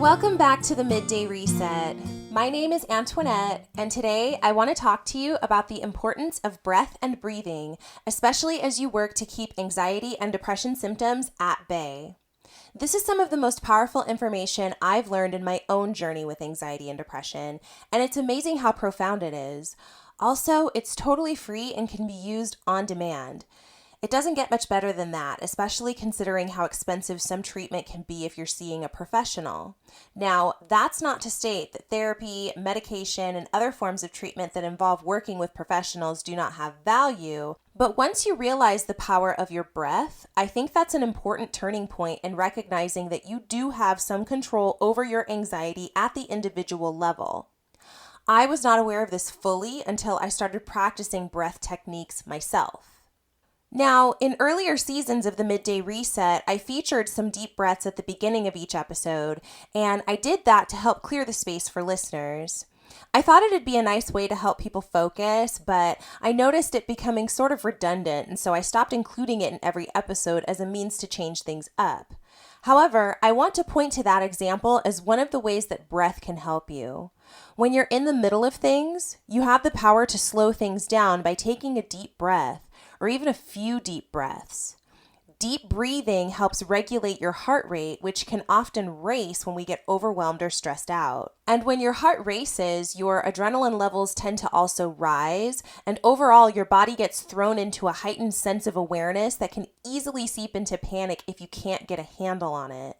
Welcome back to the Midday Reset. My name is Antoinette, and today I want to talk to you about the importance of breath and breathing, especially as you work to keep anxiety and depression symptoms at bay. This is some of the most powerful information I've learned in my own journey with anxiety and depression, and it's amazing how profound it is. Also, it's totally free and can be used on demand. It doesn't get much better than that, especially considering how expensive some treatment can be if you're seeing a professional. Now, that's not to state that therapy, medication, and other forms of treatment that involve working with professionals do not have value, but once you realize the power of your breath, I think that's an important turning point in recognizing that you do have some control over your anxiety at the individual level. I was not aware of this fully until I started practicing breath techniques myself. Now, in earlier seasons of the Midday Reset, I featured some deep breaths at the beginning of each episode, and I did that to help clear the space for listeners. I thought it'd be a nice way to help people focus, but I noticed it becoming sort of redundant, and so I stopped including it in every episode as a means to change things up. However, I want to point to that example as one of the ways that breath can help you. When you're in the middle of things, you have the power to slow things down by taking a deep breath, or even a few deep breaths. Deep breathing helps regulate your heart rate, which can often race when we get overwhelmed or stressed out. And when your heart races, your adrenaline levels tend to also rise, and overall your body gets thrown into a heightened sense of awareness that can easily seep into panic if you can't get a handle on it.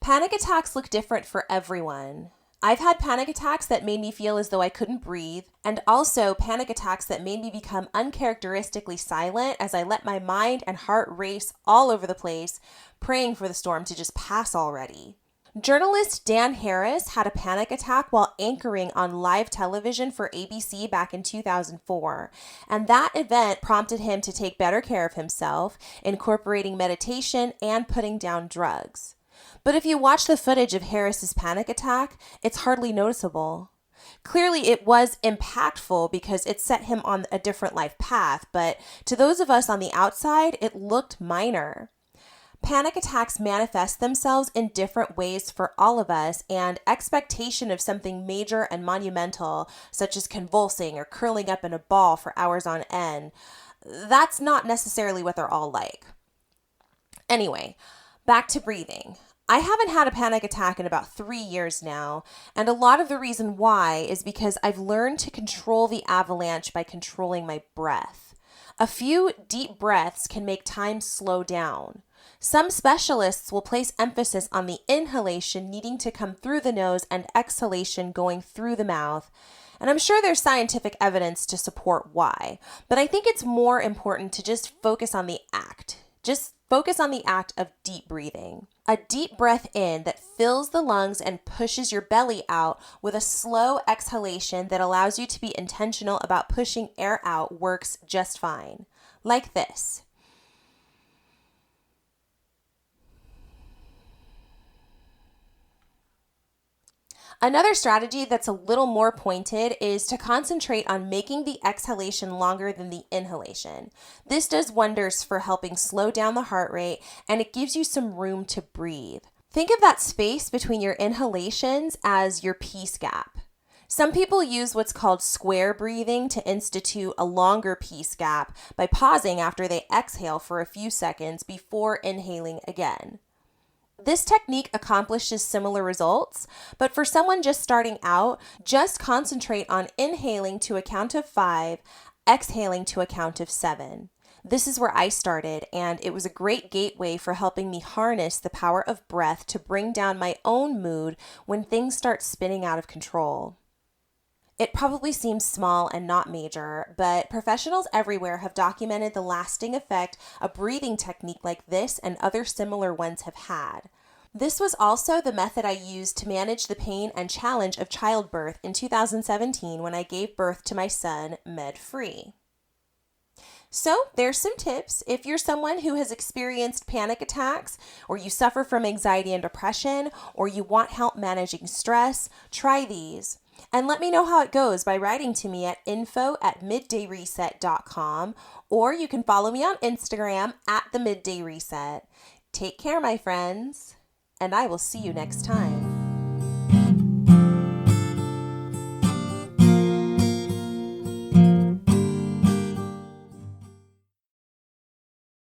Panic attacks look different for everyone. I've had panic attacks that made me feel as though I couldn't breathe, and also panic attacks that made me become uncharacteristically silent as I let my mind and heart race all over the place, praying for the storm to just pass already. Journalist Dan Harris had a panic attack while anchoring on live television for ABC back in 2004, and that event prompted him to take better care of himself, incorporating meditation and putting down drugs. But if you watch the footage of Harris's panic attack, it's hardly noticeable. Clearly, it was impactful because it set him on a different life path, but to those of us on the outside, it looked minor. Panic attacks manifest themselves in different ways for all of us, and expectation of something major and monumental, such as convulsing or curling up in a ball for hours on end, that's not necessarily what they're all like. Anyway, back to breathing. I haven't had a panic attack in about 3 years now, and a lot of the reason why is because I've learned to control the avalanche by controlling my breath. A few deep breaths can make time slow down. Some specialists will place emphasis on the inhalation needing to come through the nose and exhalation going through the mouth. And I'm sure there's scientific evidence to support why, but I think it's more important to just focus on the act. Just focus on the act of deep breathing. A deep breath in that fills the lungs and pushes your belly out with a slow exhalation that allows you to be intentional about pushing air out works just fine. Like this. Another strategy that's a little more pointed is to concentrate on making the exhalation longer than the inhalation. This does wonders for helping slow down the heart rate, and it gives you some room to breathe. Think of that space between your inhalations as your peace gap. Some people use what's called square breathing to institute a longer peace gap by pausing after they exhale for a few seconds before inhaling again. This technique accomplishes similar results, but for someone just starting out, just concentrate on inhaling to a count of 5, exhaling to a count of 7. This is where I started, and it was a great gateway for helping me harness the power of breath to bring down my own mood when things start spinning out of control. It probably seems small and not major, but professionals everywhere have documented the lasting effect a breathing technique like this and other similar ones have had. This was also the method I used to manage the pain and challenge of childbirth in 2017 when I gave birth to my son, med-free. So there's some tips. If you're someone who has experienced panic attacks, or you suffer from anxiety and depression, or you want help managing stress, try these. And let me know how it goes by writing to me at info@middayreset.com, or you can follow me on Instagram @themidday reset. Take care, my friends, and I will see you next time.